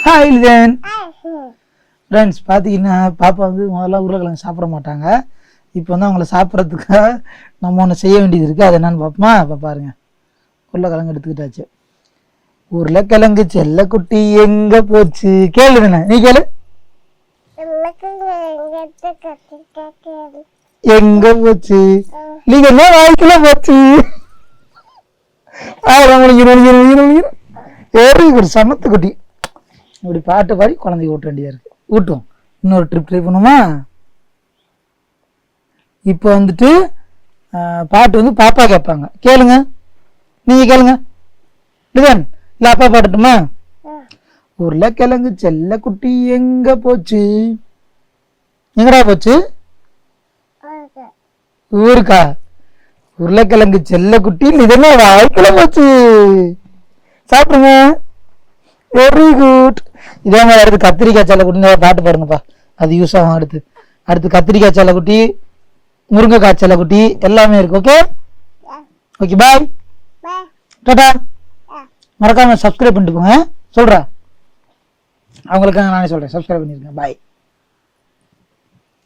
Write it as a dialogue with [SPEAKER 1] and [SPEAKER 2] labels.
[SPEAKER 1] Hi Litton. Friends பார்த்தீங்கன்னா பாப்பா வந்து முதல்ல உருளைக்கிழங்கு சாப்பிட மாட்டாங்க. இப்போ வந்து அவங்கள சாப்பிட்றதுக்காக நம்ம ஒன்று செய்ய வேண்டியது இருக்குது. அது என்னன்னு பார்ப்போமா? இப்போ பாருங்க, உருளைக்கிழங்கு எடுத்துக்கிட்டாச்சு. உருளைக்கிழங்கு செல்ல குட்டி எங்க போச்சு? கேளு தானே, நீ கேளு. எங்க போச்சு? நீங்க என்ன வாழ்க்கையில போச்சு? ஒரு சமத்து குட்டி இப்படி பாட்டு பாடி குழந்தைக்கு ஊட்ட வேண்டியதா இருக்கு. ஊட்டும். இன்னொரு ட்ரிப் ட்ரை பண்ணுமா? இப்போ வந்துட்டு பாட்டு வந்து பாப்பா கேட்பாங்க. கேளுங்க, நீங்க கேளுங்க. லிதன், இல்ல அப்பா பாடட்டுமா? உருளைக்கிழங்கு செல்ல குட்டி எங்க போச்சு? எங்கடா போச்சு? ஊருக்கா? உருளைக்கிழங்கு செல்ல குட்டி லிதன் வாழ்க்கையில போச்சு. சாப்பிடுங்க. Very good. இதே மாதிரி அடுத்து கத்திரிக்காய் செல்ல குட்டி பாட்டு பாருங்கப்பா, அது யூஸ் ஆகும். அடுத்து கத்திரிக்காய் செல்ல குட்டி, முருங்கைக்காய் செல்ல குட்டி எல்லாமே இருக்கு. ஓகே ஓகே, பாய் டாடா. மறக்காம சப்ஸ்கிரைப் பண்ணிட்டு போங்க. சொல்றேன் அவங்களுக்காக நானே சொல்றேன், சப்ஸ்கிரைப் பண்ணிருக்கேன். பாய்.